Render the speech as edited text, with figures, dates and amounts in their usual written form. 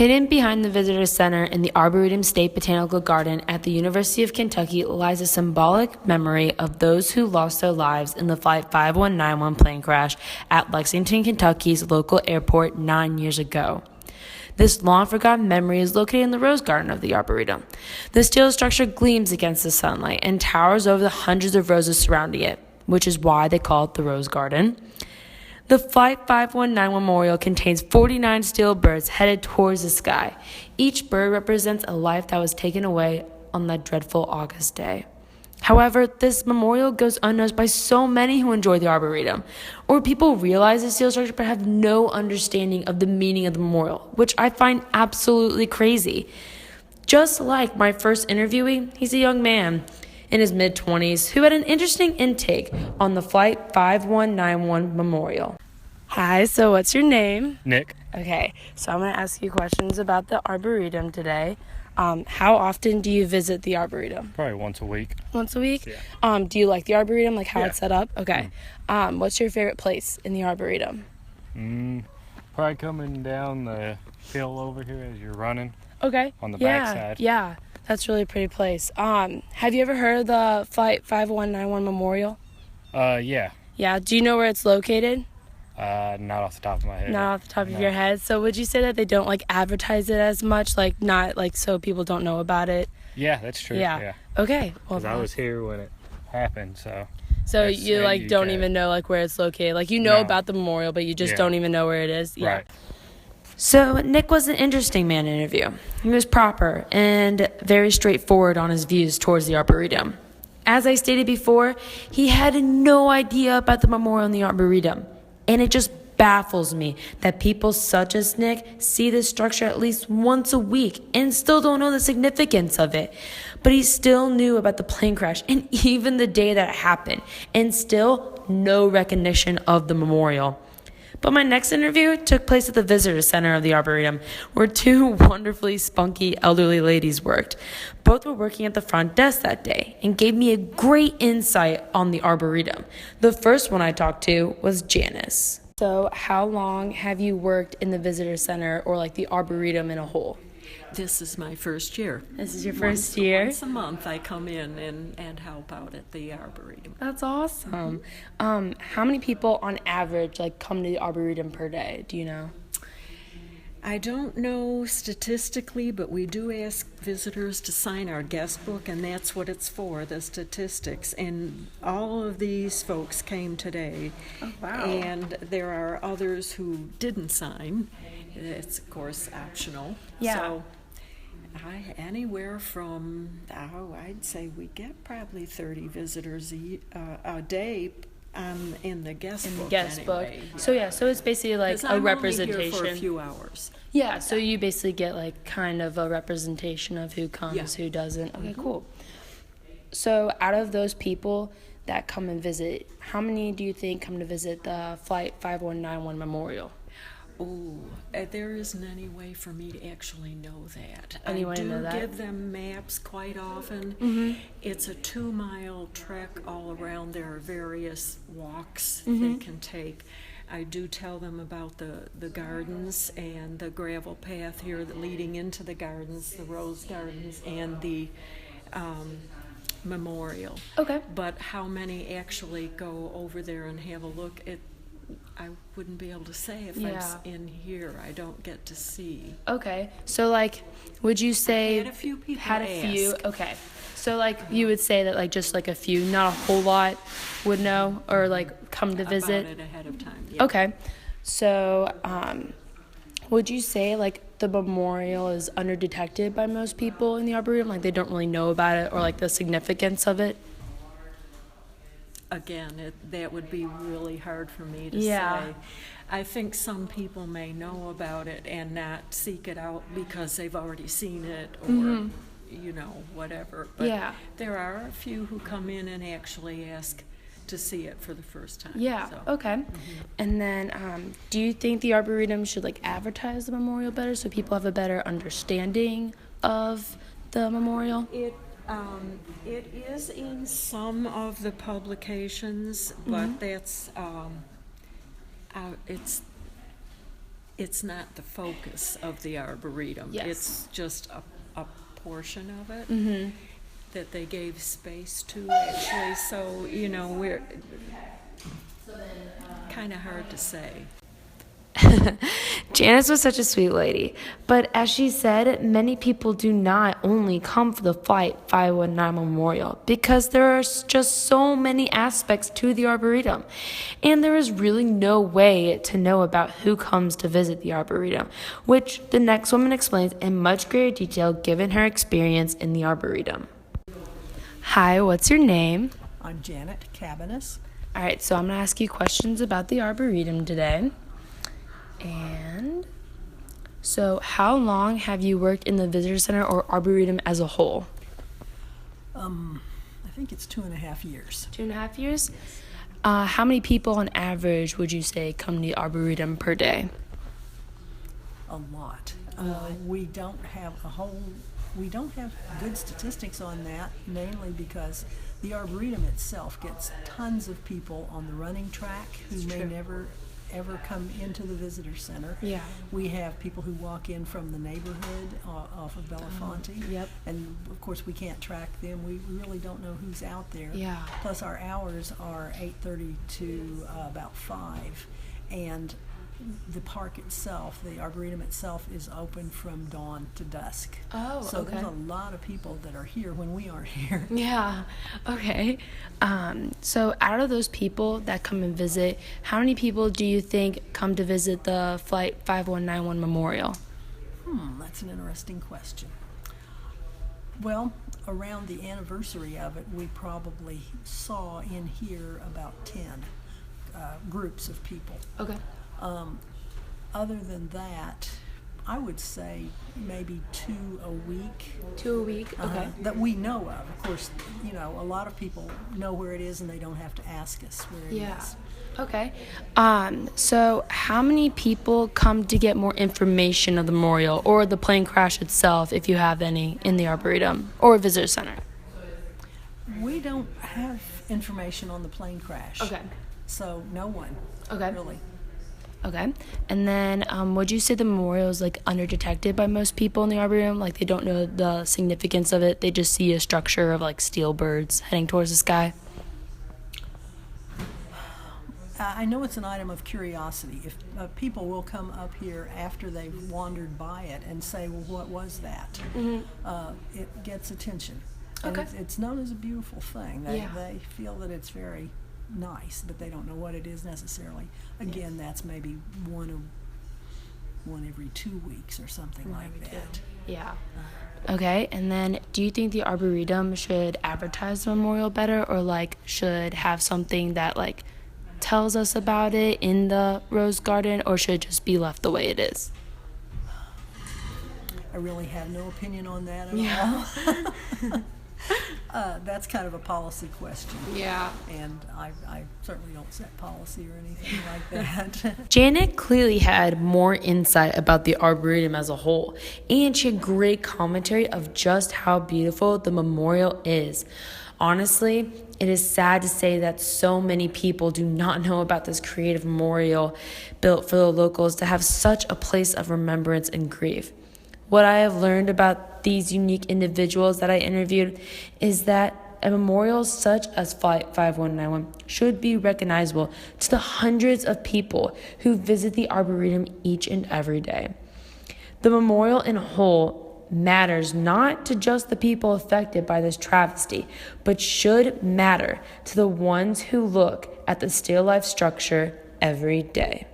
Hidden behind the Visitor Center in the Arboretum State Botanical Garden at the University of Kentucky lies a symbolic memory of those who lost their lives in the Flight 5191 plane crash at Lexington, Kentucky's local airport 9 years ago. This long-forgotten memory is located in the Rose Garden of the Arboretum. The steel structure gleams against the sunlight and towers over the hundreds of roses surrounding it, which is why they call it the Rose Garden. The Flight 5191 Memorial contains 49 steel birds headed towards the sky. Each bird represents a life that was taken away on that dreadful August day. However, this memorial goes unnoticed by so many who enjoy the Arboretum, or people realize the steel structure but have no understanding of the meaning of the memorial, which I find absolutely crazy. Just like my first interviewee, he's a young man in his mid-20s who had an interesting intake on the Flight 5191 Memorial. Hi, so what's your name? Nick. Okay, so I'm going to ask you questions about the Arboretum today. How often do you visit the Arboretum? Probably once a week. Once a week? Yeah. Do you like the Arboretum, like how Yeah. it's set up? Okay. What's your favorite place in the Arboretum? Probably coming down the hill over here as you're running. Okay. On the backside. Yeah, that's really a pretty place. Have you ever heard of the Flight 5191 Memorial? Yeah. Yeah, do you know where it's located? Not off the top of my head. Not off the top of your head. So would you say that they don't like advertise it as much, like not like so people don't know about it? Yeah, that's true. Yeah. Okay. Well, Because I was here when it happened, so. So you like don't even know like where it's located. Like you know about the memorial, but you just don't even know where it is. Yeah. Right. So Nick was an interesting man to interview. He was proper and very straightforward on his views towards the Arboretum. As I stated before, he had no idea about the memorial in the Arboretum. And it just baffles me that people such as Nick see this structure at least once a week and still don't know the significance of it. But he still knew about the plane crash and even the day that it happened, and still no recognition of the memorial. But my next interview took place at the Visitor Center of the Arboretum, where two wonderfully spunky elderly ladies worked. Both were working at the front desk that day and gave me a great insight on the Arboretum. The first one I talked to was Janice. So how long have you worked in the Visitor Center or like the Arboretum in a whole? This is my first year. This is your first year? Once a month I come in and help out at the Arboretum. That's awesome. How many people on average like come to the Arboretum per day? Do you know? I don't know statistically, but we do ask visitors to sign our guest book, and that's what it's for, the statistics. And all of these folks came today. Oh, wow. And there are others who didn't sign. It's, of course, optional. Yeah. So anywhere from, I'd say we get probably 30 visitors a day in the guest book. In the guest anyway. book. So it's basically like 'Cause a I'm representation. only here for a few hours. Yeah, so you basically get like kind of a representation of who comes, Yeah. who doesn't. Okay, cool. So out of those people that come and visit, how many do you think come to visit the Flight 5191 Memorial? Oh, there isn't any way for me to actually know that. Any way I to do know that? give them maps quite often. Mm-hmm. It's a 2-mile trek all around. There are various walks Mm-hmm. they can take. I do tell them about the gardens and the gravel path here leading into the gardens, the rose gardens, and the memorial. Okay. But how many actually go over there and have a look at, I wouldn't be able to say if Yeah. I'm in here. I don't get to see. Okay. So like, would you say Had a few people had a few? ask. Okay. So like you would say that like just like a few, not a whole lot, would know or like come to visit. About it ahead of time. Yeah. Okay. So, would you say like the memorial is underdetected by most people in the Arboretum? Like they don't really know about it or like the significance of it? Again, that would be really hard for me to Yeah. say. I think some people may know about it and not seek it out because they've already seen it or, whatever. But Yeah. there are a few who come in and actually ask to see it for the first time. Yeah. So. Okay. And then, do you think the Arboretum should like advertise the memorial better so people have a better understanding of the memorial? It is in some of the publications, but that's it's not the focus of the Arboretum. Yes. It's just a portion of it that they gave space to, actually. So, we're kind of hard to say. Janice was such a sweet lady, but as she said, many people do not only come for the Flight 519 Memorial because there are just so many aspects to the Arboretum, and there is really no way to know about who comes to visit the Arboretum, which the next woman explains in much greater detail given her experience in the Arboretum. Hi, what's your name? I'm Janet Cabanis. All right, so I'm going to ask you questions about the Arboretum today. And so how long have you worked in the Visitor Center or Arboretum as a whole? I think it's 2.5 years. 2.5 years? How many people on average would you say come to the Arboretum per day? A lot. We don't have good statistics on that, mainly because the Arboretum itself gets tons of people on the running track who may never ever come into the visitor center. Yeah. We have people who walk in from the neighborhood off of Belafonte. Yep. And of course we can't track them. We really don't know who's out there. Yeah. Plus our hours are 8:30 to about 5. And the park itself, the Arboretum itself, is open from dawn to dusk. Oh, so okay. there's a lot of people that are here when we aren't here. Yeah, okay. So out of those people that come and visit, how many people do you think come to visit the Flight 5191 Memorial? That's an interesting question. Well, around the anniversary of it, we probably saw in here about 10 groups of people. Okay. Other than that, I would say maybe 2 a week. 2 a week? Okay. That we know of. Of course, a lot of people know where it is and they don't have to ask us where it is. Okay. So how many people come to get more information of the memorial or the plane crash itself, if you have any, in the Arboretum or Visitor Center? We don't have information on the plane crash. Okay. So no one. Okay. Really. Okay. And then would you say the memorial is like underdetected by most people in the Arboretum? Like they don't know the significance of it. They just see a structure of like steel birds heading towards the sky. I know it's an item of curiosity. If people will come up here after they've wandered by it and say, well, what was that? It gets attention. And Okay. it's known as a beautiful thing. They Yeah. feel that it's very nice, but they don't know what it is necessarily. Again, that's maybe one every 2 weeks or something like that. Yeah. Okay. And then do you think the Arboretum should advertise the memorial better or like should have something that like tells us about it in the Rose Garden or should it just be left the way it is? I really have no opinion on that at all. That's kind of a policy question. Yeah. And I certainly don't set policy or anything like that. Janet clearly had more insight about the Arboretum as a whole, and she had great commentary of just how beautiful the memorial is. Honestly, it is sad to say that so many people do not know about this creative memorial built for the locals to have such a place of remembrance and grief. What I have learned about these unique individuals that I interviewed is that a memorial such as Flight 5191 should be recognizable to the hundreds of people who visit the Arboretum each and every day. The memorial in whole matters not to just the people affected by this travesty, but should matter to the ones who look at the still life structure every day.